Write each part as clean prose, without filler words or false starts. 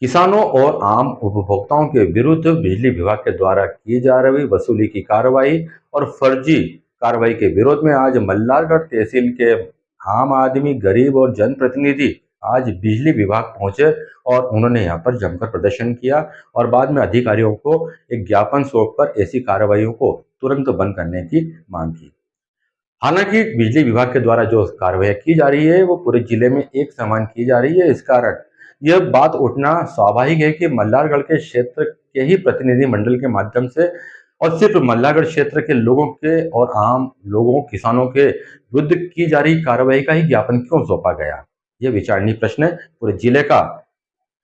किसानों और आम उपभोक्ताओं के विरुद्ध बिजली विभाग के द्वारा की जा रही वसूली की कार्रवाई और फर्जी कार्रवाई के विरोध में आज मल्हारगढ़ तहसील के आम आदमी, गरीब और जनप्रतिनिधि आज बिजली विभाग पहुंचे और उन्होंने यहां पर जमकर प्रदर्शन किया और बाद में अधिकारियों को एक ज्ञापन सौंपकर ऐसी कार्रवाइयों को तुरंत बंद करने की मांग की। हालांकि बिजली विभाग के द्वारा जो कार्रवाई की जा रही है वो पूरे जिले में एक समान की जा रही है। इस कारण यह बात उठना स्वाभाविक है कि मल्हारगढ़ के क्षेत्र के ही प्रतिनिधि मंडल के माध्यम से और सिर्फ मल्हारगढ़ क्षेत्र के लोगों के और आम लोगों, किसानों के विरुद्ध की जा रही कार्रवाई का ही ज्ञापन क्यों सौंपा गया, यह विचारणीय प्रश्न है पूरे जिले का।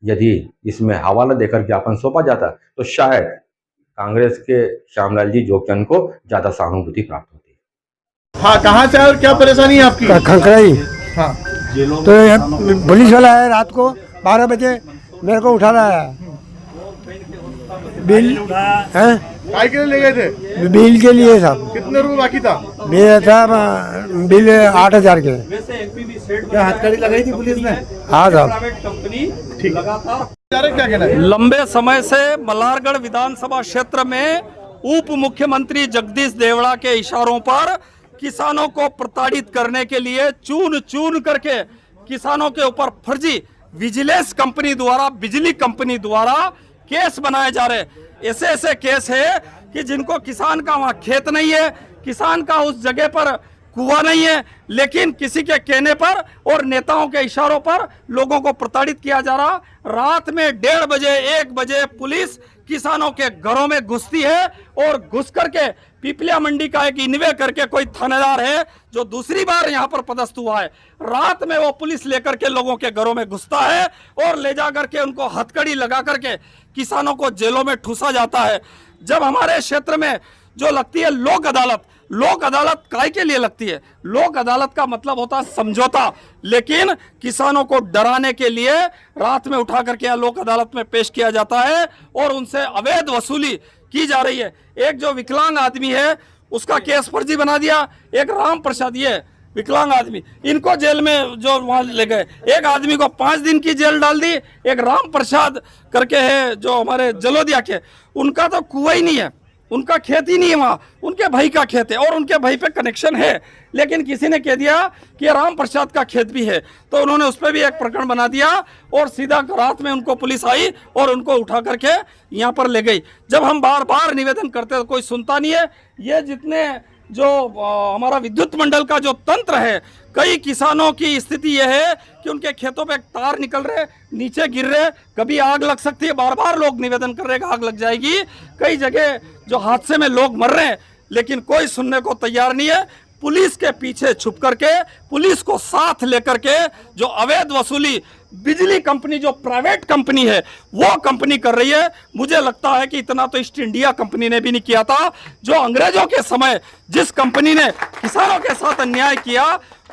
यदि इसमें हवाला देकर ज्ञापन सौंपा जाता तो शायद कांग्रेस के श्यामलाल जी जोगचंद को ज्यादा सहानुभूति प्राप्त होती। हाँ, कहाँ से और क्या परेशानी है आपकी? खंखराई। हाँ, तो पुलिस वाला है, रात को 12 बजे मेरे को उठा रहा है। बिल है, काय के लिए ले गए थे? बिल के लिए साहब। कितने रुपए बाकी था? मेरा था बिल 8,000 के। क्या हथकड़ी लगाई थी पुलिस ने? हाँ साहब। ठीक है, क्या कहना है? लंबे समय से मल्हारगढ़ विधानसभा क्षेत्र में उप मुख्यमंत्री जगदीश देवड़ा के इशारों पर किसानों को प्रताड़ित करने के लिए चून चून करके किसानों के ऊपर फर्जी विजिलेंस कंपनी द्वारा, बिजली कंपनी द्वारा केस बनाए जा रहे। ऐसे ऐसे केस है कि जिनको किसान का वहां खेत नहीं है, किसान का उस जगह पर कुआं नहीं है, लेकिन किसी के कहने पर और नेताओं के इशारों पर लोगों को प्रताड़ित किया जा रहा। रात में 1:30 बजे 1 बजे पुलिस किसानों के घरों में घुसती है और घुस करके पिपलिया मंडी का एक इन्वे करके कोई थानेदार है जो दूसरी बार यहाँ पर पदस्थ हुआ है, रात में वो पुलिस लेकर के लोगों के घरों में घुसता है और ले जा करके उनको हथकड़ी लगा करके किसानों को जेलों में ठूसा जाता है। जब हमारे क्षेत्र में जो लगती है लोक अदालत, लोक अदालत काय के लिए लगती है? लोक अदालत का मतलब होता है समझौता, लेकिन किसानों को डराने के लिए रात में उठा करके यहाँ लोक अदालत में पेश किया जाता है और उनसे अवैध वसूली की जा रही है। एक जो विकलांग आदमी है उसका केस फर्जी बना दिया, एक राम प्रसाद, ये विकलांग आदमी, इनको जेल में जो वहां ले गए, एक आदमी को 5 दिन की जेल डाल दी। एक राम प्रसाद करके है जो हमारे जलोदिया के, उनका तो कुआं ही नहीं है, उनका खेत ही नहीं है, वहाँ उनके भाई का खेत है और उनके भाई पे कनेक्शन है, लेकिन किसी ने कह दिया कि राम प्रसाद का खेत भी है, तो उन्होंने उस पर भी एक प्रकरण बना दिया और सीधा रात में उनको पुलिस आई और उनको उठा करके यहाँ पर ले गई। जब हम बार बार निवेदन करते तो कोई सुनता नहीं है। ये जितने जो हमारा विद्युत मंडल का जो तंत्र है, कई किसानों की स्थिति यह है कि उनके खेतों पे तार निकल रहे, नीचे गिर रहे, कभी आग लग सकती है, बार बार लोग निवेदन कर रहे हैं आग लग जाएगी। कई जगह जो हादसे में लोग मर रहे हैं, लेकिन कोई सुनने को तैयार नहीं है। पुलिस के पीछे छुप करके, पुलिस को साथ लेकर के जो अवैध वसूली बिजली कंपनी, जो प्राइवेट कंपनी है, वो कंपनी कर रही है। मुझे लगता है कि इतना तो ईस्ट इंडिया कंपनी ने भी नहीं किया था। जो अंग्रेजों के समय जिस कंपनी ने किसानों के साथ अन्याय किया,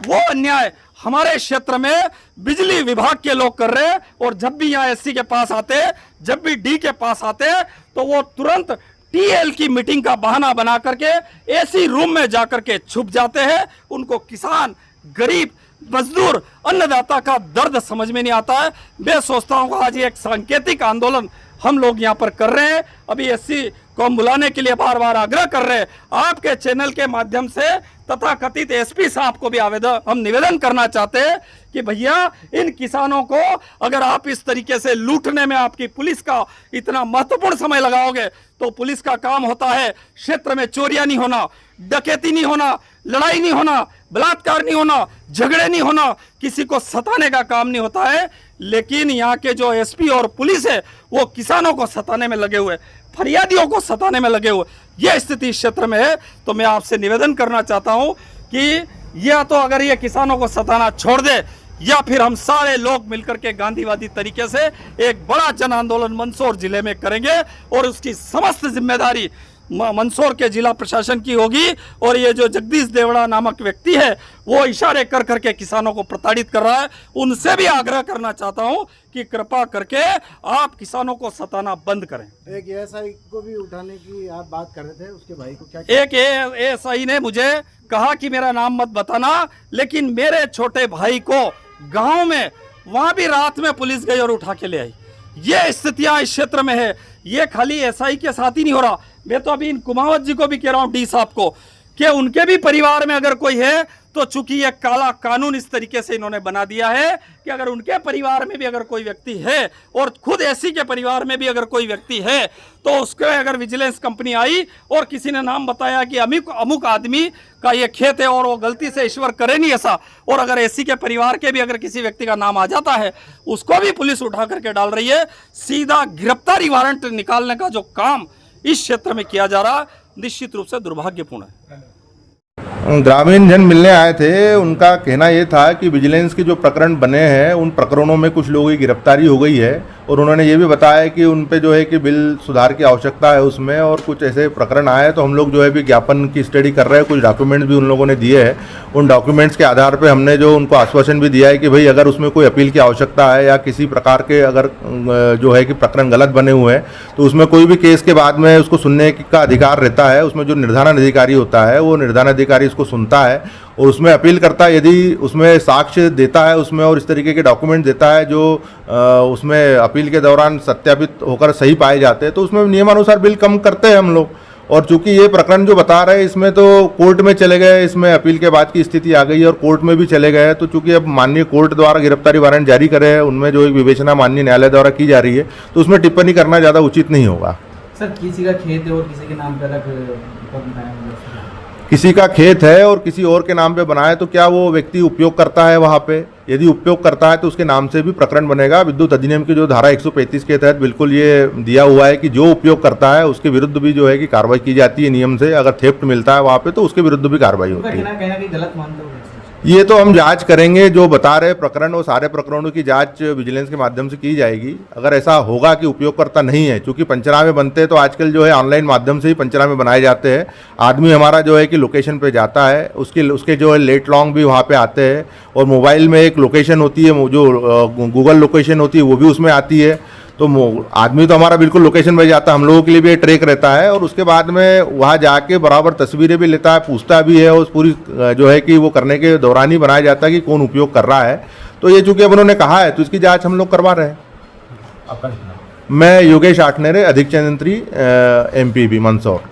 वो अन्याय हमारे क्षेत्र में बिजली विभाग के लोग कर रहे हैं। और जब भी यहाँ एससी के पास आते, जब भी डी के पास आते, तो वो तुरंत टीएल की मीटिंग का बहाना बना करके एसी रूम में जाकर के छुप जाते हैं। उनको किसान, गरीब, मजदूर, अन्नदाता का दर्द समझ में नहीं आता है। मैं सोचता हूँ आज एक सांकेतिक आंदोलन हम लोग यहाँ पर कर रहे हैं। अभी एससी को हम बुलाने के लिए बार बार आग्रह कर रहे हैं। आपके चैनल के माध्यम से तथा कथित एसपी साहब को भी हम निवेदन करना चाहते हैं कि भैया इन किसानों को अगर आप इस तरीके से लूटने में आपकी पुलिस का इतना महत्वपूर्ण समय लगाओगे, तो पुलिस का काम होता है क्षेत्र में चोरियां नहीं होना, डकैती नहीं होना, लड़ाई नहीं होना, बलात्कार नहीं होना, झगड़े नहीं होना, किसी को सताने का काम नहीं होता है। लेकिन यहाँ के जो एसपी और पुलिस है वो किसानों को सताने में लगे हुए, फरियादियों को सताने में लगे हुए, यह स्थिति इस क्षेत्र में है। तो मैं आपसे निवेदन करना चाहता हूं कि या तो अगर ये किसानों को सताना छोड़ दे, या फिर हम सारे लोग मिलकर के गांधीवादी तरीके से एक बड़ा जन आंदोलन मंदसौर जिले में करेंगे और उसकी समस्त जिम्मेदारी मंदसौर के जिला प्रशासन की होगी। और ये जो जगदीश देवड़ा नामक व्यक्ति है वो इशारे कर करके किसानों को प्रताड़ित कर रहा है, उनसे भी आग्रह करना चाहता हूं कि कृपा करके आप किसानों को सताना बंद करें। एक एएसआई को भी उठाने की आप बात कर रहे थे, उसके भाई को क्या? एक एएसआई ने मुझे कहा कि मेरा नाम मत बताना, लेकिन मेरे छोटे भाई को गांव में वहां भी रात में पुलिस गई और उठा के ले आई। ये स्थितियां इस क्षेत्र में है। ये खाली एसआई के साथ ही नहीं हो रहा, मैं तो अभी इन कुमावत जी को भी कह रहा हूं, डी साहब को, कि उनके भी परिवार में अगर कोई है तो चूंकि ये काला कानून इस तरीके से इन्होंने बना दिया है कि अगर उनके परिवार में भी अगर कोई व्यक्ति है और खुद एसी के परिवार में भी अगर कोई व्यक्ति है तो उसके अगर विजिलेंस कंपनी आई और किसी ने नाम बताया कि अमुक आदमी का ये खेत है और वो गलती से ईश्वर करे नहीं ऐसा, और अगर एसी के परिवार के भी अगर किसी व्यक्ति का नाम आ जाता है उसको भी पुलिस उठा करके डाल रही है। सीधा गिरफ्तारी वारंट निकालने का जो काम इस क्षेत्र में किया जा रहा निश्चित रूप से दुर्भाग्यपूर्ण है। ग्रामीण जन मिलने आए थे, उनका कहना ये था कि विजिलेंस के जो प्रकरण बने हैं उन प्रकरणों में कुछ लोगों की गिरफ्तारी हो गई है, और उन्होंने ये भी बताया कि उन पे जो है कि बिल सुधार की आवश्यकता है उसमें, और कुछ ऐसे प्रकरण आए तो हम लोग जो है भी ज्ञापन की स्टडी कर रहे हैं। कुछ डॉक्यूमेंट्स भी उन लोगों ने दिए हैं, उन डॉक्यूमेंट्स के आधार पर हमने जो उनको आश्वासन भी दिया है कि भाई अगर उसमें कोई अपील की आवश्यकता है या किसी प्रकार के अगर जो है कि प्रकरण गलत बने हुए हैं तो उसमें कोई भी केस के बाद में उसको सुनने का अधिकार रहता है। उसमें जो निर्धारण अधिकारी होता है वो निर्धारण अधिकारी उसको सुनता है और उसमें अपील करता है। यदि उसमें साक्ष्य देता है उसमें और इस तरीके के डॉक्यूमेंट देता है जो उसमें अपील के दौरान सत्यापित होकर सही पाए जाते हैं तो उसमें नियमानुसार बिल कम करते हैं हम लोग। और चूंकि ये प्रकरण जो बता रहे हैं इसमें तो कोर्ट में चले गए, इसमें अपील के बाद की स्थिति आ गई और कोर्ट में भी चले गए, तो चूंकि अब माननीय कोर्ट द्वारा गिरफ्तारी वारंट जारी करे हैं उनमें जो एक विवेचना माननीय न्यायालय द्वारा की जा रही है तो उसमें टिप्पणी करना ज़्यादा उचित नहीं होगा। सर किसी का खेत है और किसी के नाम पर किसी का खेत है और किसी और के नाम पे बनाए तो क्या वो व्यक्ति उपयोग करता है वहाँ पे? यदि उपयोग करता है तो उसके नाम से भी प्रकरण बनेगा। विद्युत अधिनियम की जो धारा 135 के तहत बिल्कुल ये दिया हुआ है कि जो उपयोग करता है उसके विरुद्ध भी जो है कि कार्रवाई की जाती है नियम से। अगर थेफ्ट मिलता है वहाँ पे तो उसके विरुद्ध भी कार्रवाई होती है। कहना कि गलत मानते हो ये तो हम जांच करेंगे, जो बता रहे प्रकरण वो सारे प्रकरणों की जांच विजिलेंस के माध्यम से की जाएगी। अगर ऐसा होगा कि उपयोगकर्ता नहीं है, क्योंकि पंचनामे बनते हैं तो आजकल जो है ऑनलाइन माध्यम से ही पंचनामे बनाए जाते हैं। आदमी हमारा जो है कि लोकेशन पे जाता है, उसके जो है लेट लॉन्ग भी वहाँ पे आते हैं और मोबाइल में एक लोकेशन होती है जो गूगल लोकेशन होती है वो भी उसमें आती है। तो आदमी तो हमारा बिल्कुल लोकेशन पे जाता है, हम लोगों के लिए भी ट्रैक रहता है और उसके बाद में वहाँ जाके बराबर तस्वीरें भी लेता है, पूछता भी है। और पूरी जो है कि वो करने के दौरान ही बनाया जाता है कि कौन उपयोग कर रहा है। तो ये चूंकि अब उन्होंने कहा है तो इसकी जांच हम लोग करवा रहे हैं। मैं योगेश आठनेरे, अधीक्षक यंत्री, MPB मंदसौर।